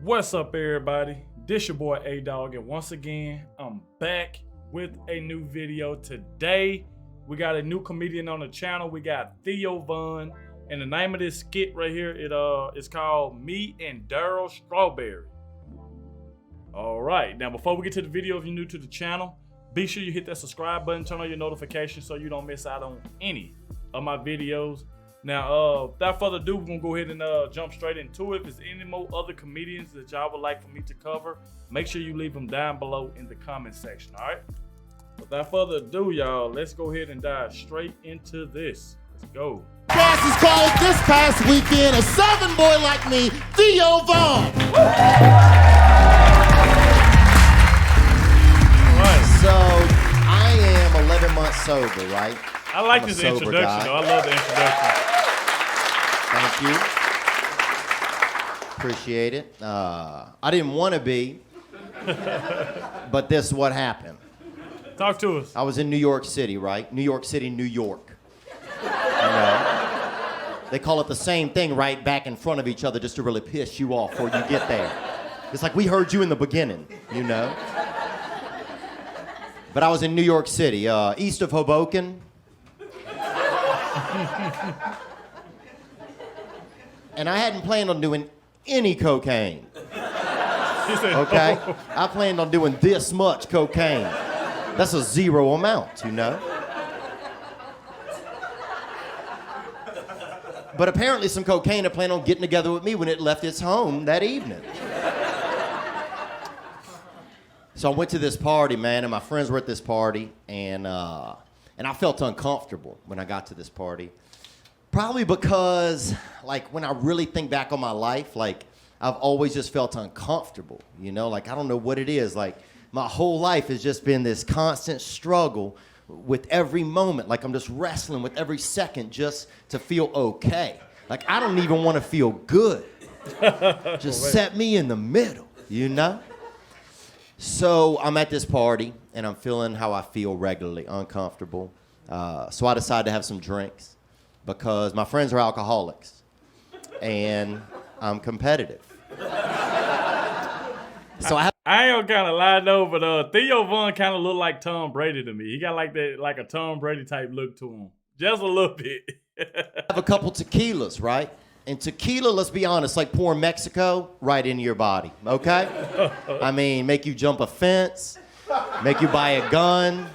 What's up, everybody? This your boy Adogg, and once again, I'm back with a new video. Today, we got a new comedian on the channel. We got Theo, and the name of this skit right here, it's called Me and Daryl Strawberry. All right, now before we get to the video, if you're new to the channel, be sure you hit that subscribe button, turn on your notifications so you don't miss out on any of my videos. Now, without further ado, we're gonna go ahead and jump straight into it. If there's any more other comedians that y'all would like for me to cover, make sure you leave them down below in the comment section, all right? Without further ado, y'all, let's go ahead and dive straight into this. Let's go. Class is called this past weekend, a Southern boy like me, Theo Vaughn. So, I am 11 months sober, right? I like this introduction, though. I love the introduction. Thank you. Appreciate it. I didn't want to be, but this is what happened. Talk to us. I was in New York City, right? New York City, New York. You know? They call it the same thing right back in front of each other just to really piss you off before you get there. It's like we heard you in the beginning, you know? But I was in New York City, east of Hoboken. And I hadn't planned on doing any cocaine. Okay? I planned on doing this much cocaine. That's a zero amount, you know? But apparently some cocaine had planned on getting together with me when it left its home that evening. So I went to this party, man, and my friends were at this party, and I felt uncomfortable when I got to this party. Probably because, like, when I really think back on my life, like, I've always just felt uncomfortable, you know? Like, I don't know what it is. Like, my whole life has just been this constant struggle with every moment. Like, I'm just wrestling with every second just to feel okay. Like, I don't even want to feel good. Just set me in the middle, you know? So I'm at this party, and I'm feeling how I feel regularly, uncomfortable. So I decided to have some drinks because my friends are alcoholics, and I'm competitive. So I ain't gonna kind of lie though, but Theo Vaughn kind of look like Tom Brady to me. He got like that, like a Tom Brady type look to him, just a little bit. have a couple tequilas, right? And tequila, let's be honest, like pouring Mexico right into your body, okay? I mean, make you jump a fence, make you buy a gun,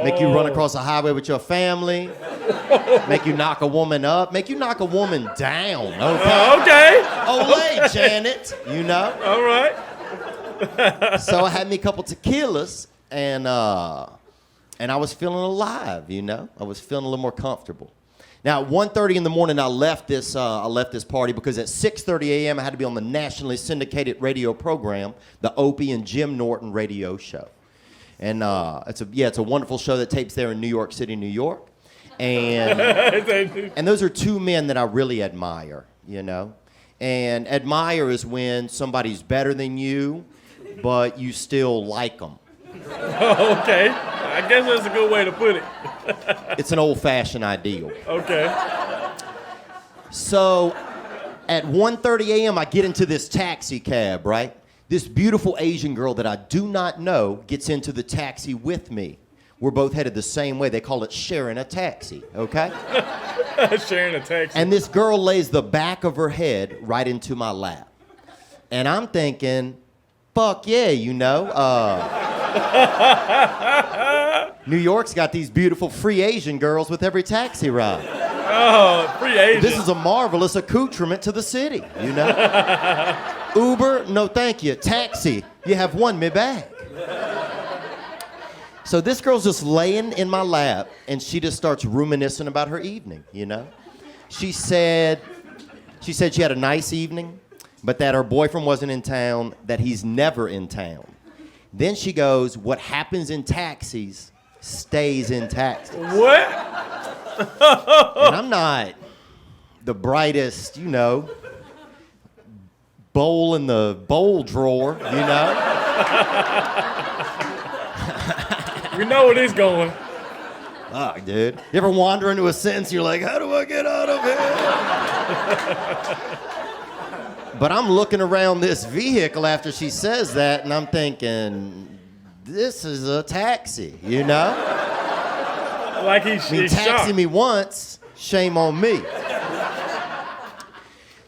make you run across a highway with your family, make you knock a woman up, make you knock a woman down, okay? Okay. Olay, Janet, you know? All right. So I had me a couple tequilas, and I was feeling alive, you know? I was feeling a little more comfortable. Now, at 1:30 in the morning, I left this party because at 6:30 a.m. I had to be on the nationally syndicated radio program, the Opie and Jim Norton radio show. And it's a wonderful show that tapes there in New York City, New York. And those are two men that I really admire, you know? And admire is when somebody's better than you, but you still like them. Okay. I guess that's a good way to put it. It's an old-fashioned ideal. Okay. So at 1:30 a.m., I get into this taxi cab, right? This beautiful Asian girl that I do not know gets into the taxi with me. We're both headed the same way. They call it sharing a taxi, okay? Sharing a taxi. And this girl lays the back of her head right into my lap. And I'm thinking, fuck yeah, you know? New York's got these beautiful free Asian girls with every taxi ride. Oh, free Asian. This is a marvelous accoutrement to the city, you know? Uber, no thank you. Taxi, you have won me back. So this girl's just laying in my lap, and she just starts reminiscing about her evening, you know? She said she had a nice evening, but that her boyfriend wasn't in town, that he's never in town. Then she goes, what happens in taxis stays in taxis. What? And I'm not the brightest, you know, bowl in the bowl drawer, you know? We know where this going. Fuck, dude. You ever wander into a sentence, you're like, how do I get out of here? But I'm looking around this vehicle after she says that, and I'm thinking, this is a taxi, you know? Like he's taxi me once, shame on me.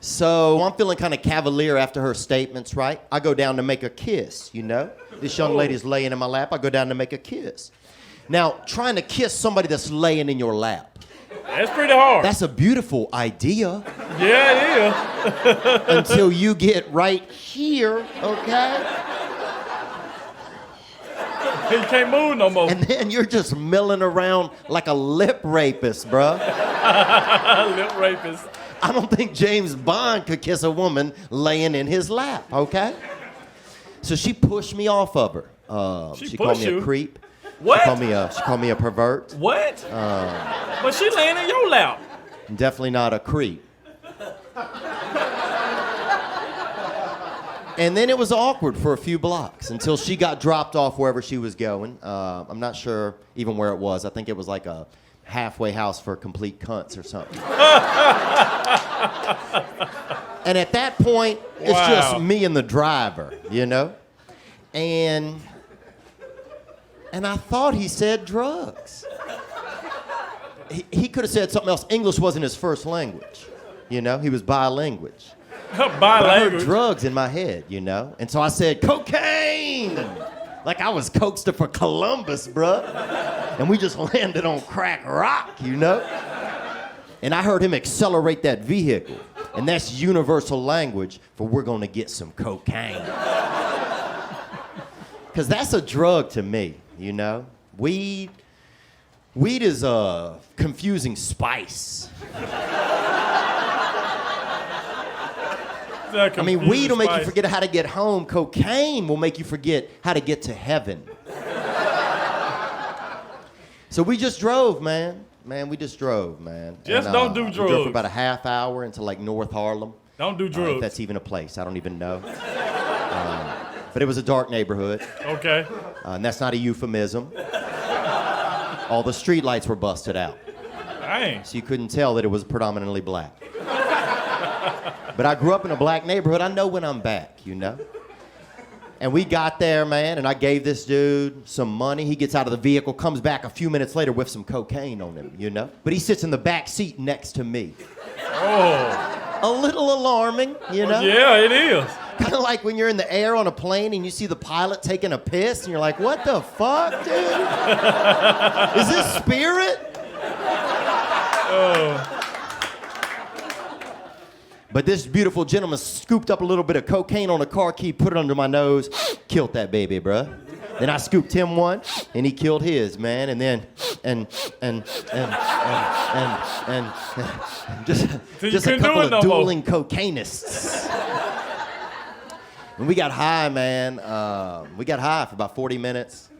So I'm feeling kind of cavalier after her statements, right? I go down to make a kiss, you know? This young lady's laying in my lap. I go down to make a kiss. Now, trying to kiss somebody that's laying in your lap. That's pretty hard. That's a beautiful idea. Yeah, it is. Until you get right here, okay? He can't move no more. And then you're just milling around like a lip rapist, bruh. Lip rapist. I don't think James Bond could kiss a woman laying in his lap, okay? So she pushed me off of her. She called me a creep. What? She called me a pervert. What? But she laying in your lap. Definitely not a creep. And then it was awkward for a few blocks until she got dropped off wherever she was going. I'm not sure even where it was. I think it was like a halfway house for complete cunts or something. And at that point, it's just me and the driver, you know? And I thought he said drugs. He could have said something else. English wasn't his first language, you know? He was bilingual. But I heard drugs in my head, you know? And so I said, cocaine! Like I was Christopher Columbus, bruh. And we just landed on crack rock, you know? And I heard him accelerate that vehicle. And that's universal language for we're gonna get some cocaine. Because that's a drug to me, you know? Weed is a confusing spice. I mean, weed will make you forget how to get home. Cocaine will make you forget how to get to heaven. So we just drove, man. We just drove, man. Just don't do drugs. We drove for about a half hour into like North Harlem. Don't do drugs. If that's even a place, I don't even know. But it was a dark neighborhood. Okay. And that's not a euphemism. All the street lights were busted out. Dang. So you couldn't tell that it was predominantly black. But I grew up in a black neighborhood. I know when I'm back, you know? And we got there, man, and I gave this dude some money. He gets out of the vehicle, comes back a few minutes later with some cocaine on him, you know? But he sits in the back seat next to me. Oh. A little alarming, you know? Yeah, it is. Kind of like when you're in the air on a plane and you see the pilot taking a piss and you're like, what the fuck, dude? Is this Spirit? Oh. But this beautiful gentleman scooped up a little bit of cocaine on a car key, put it under my nose, killed that baby, bruh. Then I scooped him one, and he killed his, man. And then, just a couple of dueling cocainists. And we got high, man. We got high for about 40 minutes.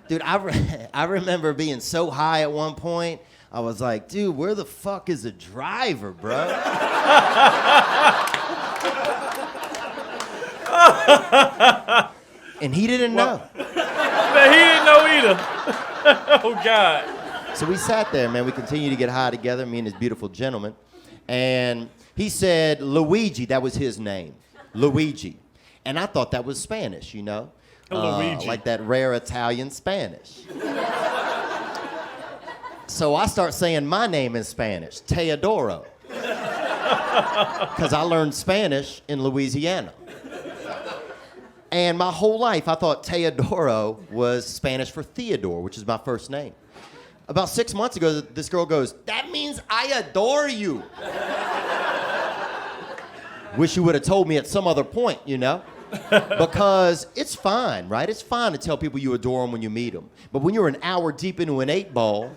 Dude, I remember being so high at one point, I was like, dude, where the fuck is the driver, bro? And he didn't know. He didn't know either. Oh, God. So we sat there, man. We continued to get high together, me and this beautiful gentleman. And he said, Luigi, that was his name. Luigi. And I thought that was Spanish, you know? Luigi. Like that rare Italian Spanish. So I start saying my name in Spanish, Teodoro. Because I learned Spanish in Louisiana. And my whole life, I thought Teodoro was Spanish for Theodore, which is my first name. About 6 months ago, this girl goes, that means I adore you. Wish you would have told me at some other point, you know? Because it's fine, right? It's fine to tell people you adore them when you meet them. But when you're an hour deep into an 8-ball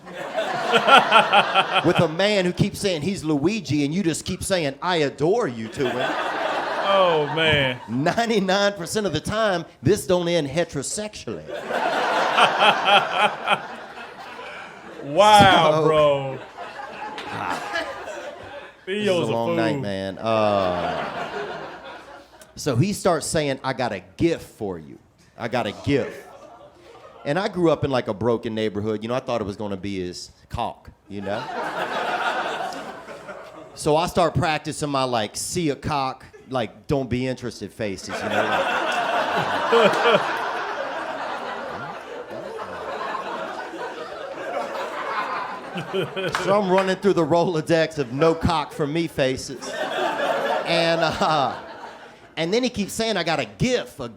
with a man who keeps saying he's Luigi and you just keep saying, I adore you to him. Oh, man. 99% of the time, this don't end heterosexually. Wow, bro. This is a long night, man. So he starts saying, I got a gift for you. I got a gift. And I grew up in like a broken neighborhood. You know, I thought it was going to be his cock, you know? So I start practicing my like, see a cock, like don't be interested faces, you know. Like, so I'm running through the Rolodex of no cock for me faces. And then he keeps saying, I got a gift, I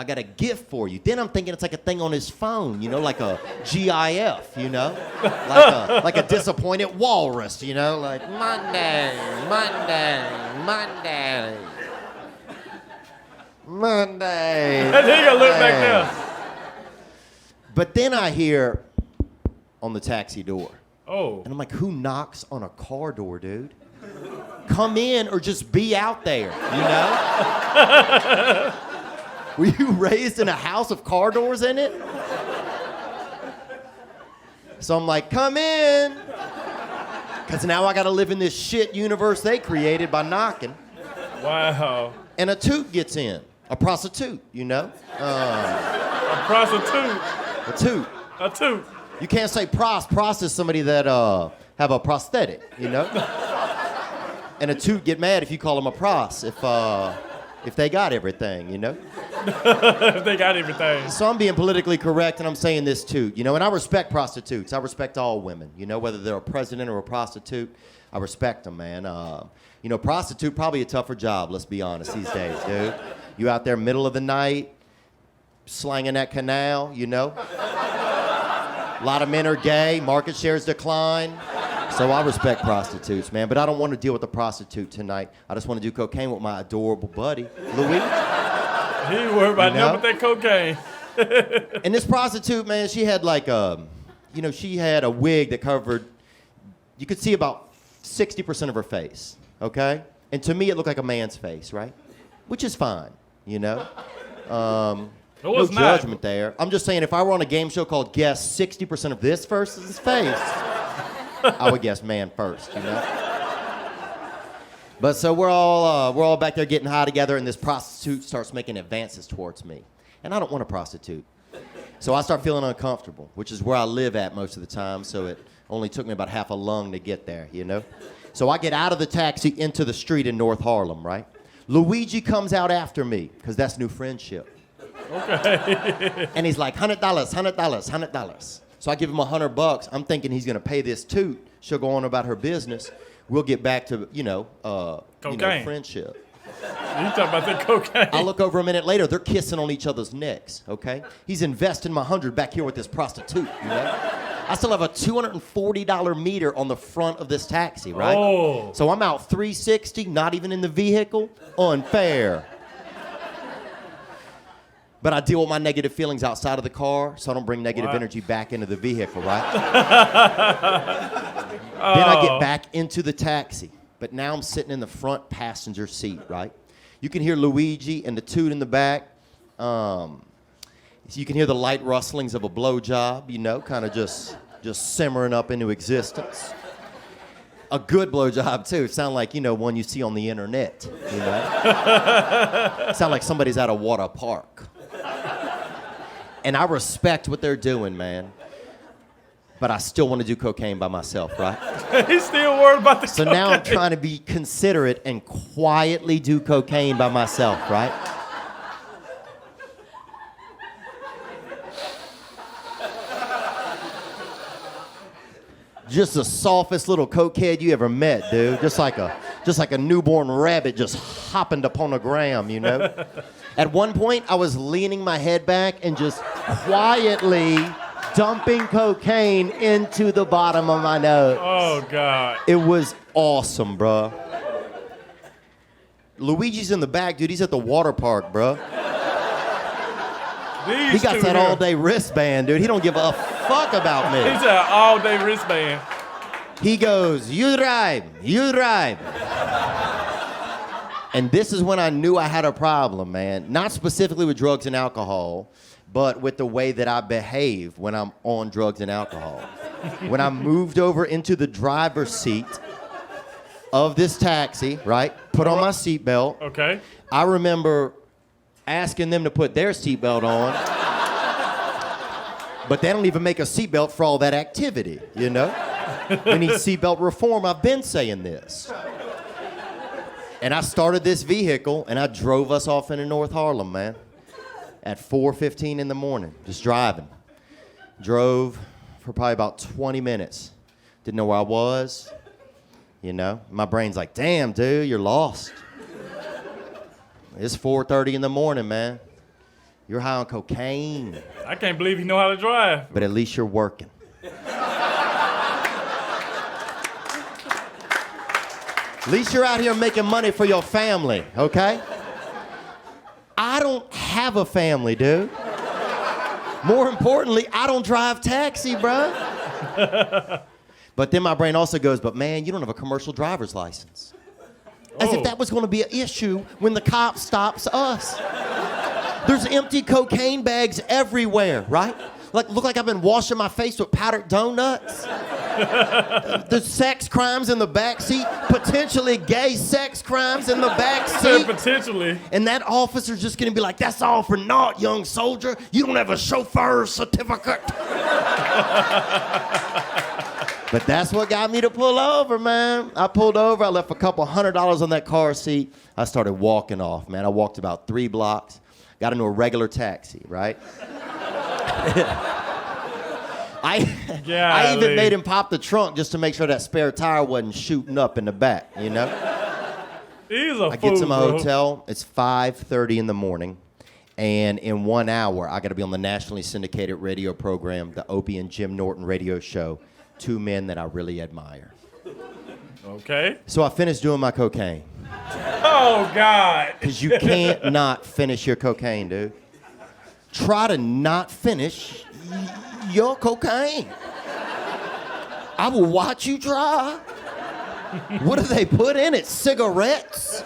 got a gift for you. Then I'm thinking it's like a thing on his phone, you know, like a GIF, you know? Like a disappointed walrus, you know? Like, Monday. I think I look back there. But then I hear on the taxi door. Oh. And I'm like, who knocks on a car door, dude? Come in or just be out there, you know? Were you raised in a house of car doors in it? So I'm like, come in. Because now I got to live in this shit universe they created by knocking. Wow. And a toot gets in. A prostitute, you know? A prostitute? A toot. A toot. You can't say pros. Pros is somebody that have a prosthetic, you know? And a toot get mad if you call them a pros if they got everything, you know? If they got everything. So I'm being politically correct and I'm saying this toot, you know? And I respect prostitutes. I respect all women, you know? Whether they're a president or a prostitute, I respect them, man. You know, prostitute, probably a tougher job, let's be honest, these days, dude. You out there middle of the night, slanging that canal, you know? A lot of men are gay, market shares decline. So I respect prostitutes, man, but I don't want to deal with a prostitute tonight. I just want to do cocaine with my adorable buddy, Louis. He ain't worried about nothing but that cocaine. And this prostitute, man, she had like you know, she had a wig that covered, you could see about 60% of her face, okay? And to me, it looked like a man's face, right? Which is fine, you know? No judgment there. I'm just saying, if I were on a game show called Guess 60% of this versus face, I would guess man first, you know? But so we're all back there getting high together, and this prostitute starts making advances towards me. And I don't want a prostitute. So I start feeling uncomfortable, which is where I live at most of the time, so it only took me about half a lung to get there, you know? So I get out of the taxi into the street in North Harlem, right? Luigi comes out after me, because that's new friendship. Okay. And he's like, $100. So I give him $100. I'm thinking he's gonna pay this toot. She'll go on about her business. We'll get back to, friendship. You talking about the cocaine? I look over a minute later, they're kissing on each other's necks, okay? He's investing my $100 back here with this prostitute, you know? I still have a $240 meter on the front of this taxi, right? Oh. So I'm out $360, not even in the vehicle. Unfair. But I deal with my negative feelings outside of the car, so I don't bring negative energy back into the vehicle, right? Then I get back into the taxi, but now I'm sitting in the front passenger seat, right? You can hear Luigi and the toot in the back. You can hear the light rustlings of a blowjob, you know, kind of just simmering up into existence. A good blowjob, too. Sound like, you know, one you see on the internet, you know? Sound like somebody's at a water park. And I respect what they're doing, man. But I still want to do cocaine by myself, right? He's still worried about the So cocaine. now I'm trying to be considerate and quietly do cocaine by myself, right? Just the softest little cokehead you ever met, dude. Just like a newborn rabbit just hopping upon a gram, you know? At one point, I was leaning my head back and just quietly dumping cocaine into the bottom of my nose. Oh, God. It was awesome, bro. Luigi's in the back, dude. He's at the water park, bro. He got that all-day wristband, dude. He don't give a fuck about me. He's an all-day wristband. He goes, you drive. And this is when I knew I had a problem, man. Not specifically with drugs and alcohol, but with the way that I behave when I'm on drugs and alcohol. When I moved over into the driver's seat of this taxi, right? Put on my seatbelt. Okay. I remember asking them to put their seatbelt on. But they don't even make a seatbelt for all that activity, you know? We need seatbelt reform. I've been saying this. And I started this vehicle, and I drove us off into North Harlem, man, at 4:15 in the morning, just driving. Drove for probably about 20 minutes. Didn't know where I was, you know. My brain's like, damn, dude, you're lost. It's 4:30 in the morning, man. You're high on cocaine. I can't believe you know how to drive. But at least you're working. At least you're out here making money for your family, okay? I don't have a family, dude. More importantly, I don't drive taxi, bro. But then my brain also goes, but man, you don't have a commercial driver's license. As if that was gonna be an issue when the cop stops us. There's empty cocaine bags everywhere, right? Look like I've been washing my face with powdered donuts. There's sex crimes in the backseat, potentially gay sex crimes in the backseat. Potentially. And that officer's just gonna be like, that's all for naught, young soldier. You don't have a chauffeur's certificate. But that's what got me to pull over, man. I pulled over, I left a couple $100 on that car seat. I started walking off, man. I walked about 3 blocks, got into a regular taxi, right? I even made him pop the trunk just to make sure that spare tire wasn't shooting up in the back, you know? He's a I get to my hotel, it's 5:30 in the morning, and in 1 hour, I gotta be on the nationally syndicated radio program, the Opie and Jim Norton radio show, 2 men that I really admire. Okay. So I finished doing my cocaine. Oh, God. Because you can't not finish your cocaine, dude. Try to not finish your cocaine. I will watch you try. What do they put in it? Cigarettes?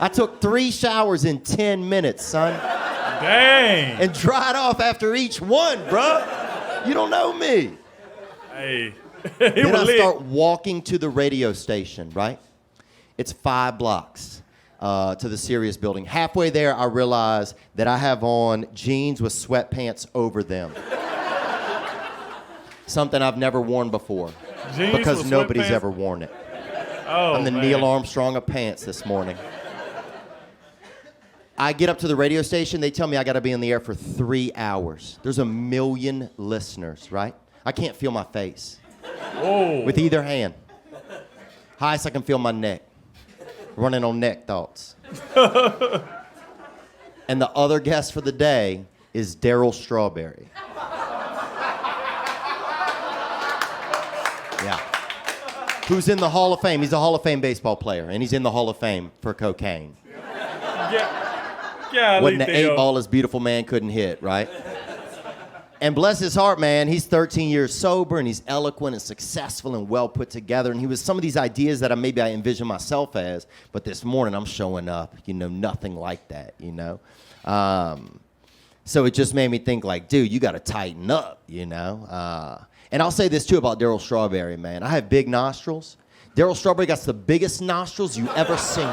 I took 3 showers in 10 minutes, son. Dang. And dried off after each one, bro. You don't know me. Hey. Then I start walking to the radio station, right? It's 5 blocks to the Sirius building. Halfway there, I realize that I have on jeans with sweatpants over them. Something I've never worn before. Jeans because with nobody's sweatpants? ever worn it. Oh, I'm the man. Neil Armstrong of pants this morning. I get up to the radio station. They tell me I got to be in the air for 3 hours. There's 1 million listeners, right? I can't feel my face. Whoa. With either hand. Highest I can feel my neck. Running on neck thoughts. And the other guest for the day is Daryl Strawberry. Yeah. Who's in the Hall of Fame. He's a Hall of Fame baseball player, and he's in the Hall of Fame for cocaine. Yeah, Wasn't the 8-ball this beautiful man couldn't hit, right? And bless his heart, man, he's 13 years sober, and he's eloquent and successful and well put together. And he was some of these ideas that maybe I envision myself as, but this morning I'm showing up, you know, nothing like that, you know? So it just made me think like, dude, you got to tighten up, you know? And I'll say this too about Daryl Strawberry, man. I have big nostrils. Daryl Strawberry got the biggest nostrils you ever seen.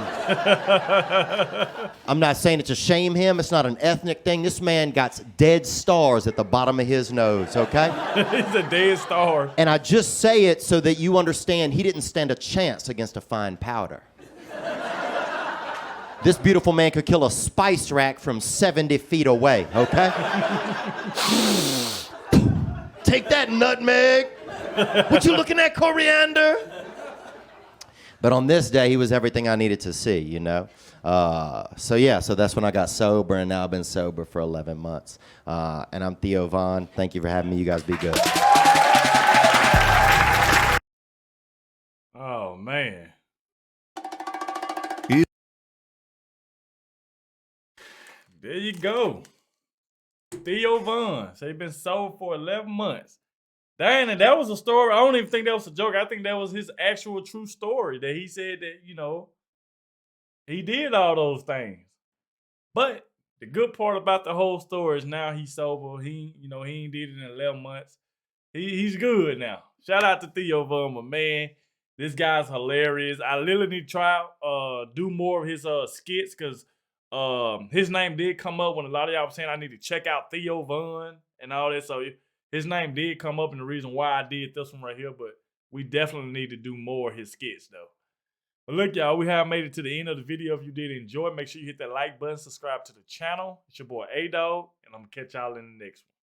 I'm not saying it to shame him. It's not an ethnic thing. This man got dead stars at the bottom of his nose, okay? He's a dead star. And I just say it so that you understand he didn't stand a chance against a fine powder. This beautiful man could kill a spice rack from 70 feet away, okay? Take that, nutmeg. What you looking at, coriander? But on this day, he was everything I needed to see, you know? So that's when I got sober, and now I've been sober for 11 months. And I'm Theo Von. Thank you for having me. You guys be good. Oh, man. There you go. Theo Von. So he's been sober for 11 months. Dang, and that was a story. I don't even think that was a joke. I think that was his actual true story that he said that, you know, he did all those things. But the good part about the whole story is now he's sober. He ain't did it in 11 months. He's good now. Shout out to Theo Von, my man. This guy's hilarious. I literally need to try do more of his skits because his name did come up when a lot of y'all were saying I need to check out Theo Von and all that. So his name did come up, and the reason why I did this one right here, but We definitely need to do more of his skits, though. But look, y'all, we have made it to the end of the video. If you did enjoy, make sure you hit that like button, subscribe to the channel. It's your boy Adogg, and I'm going to catch y'all in the next one.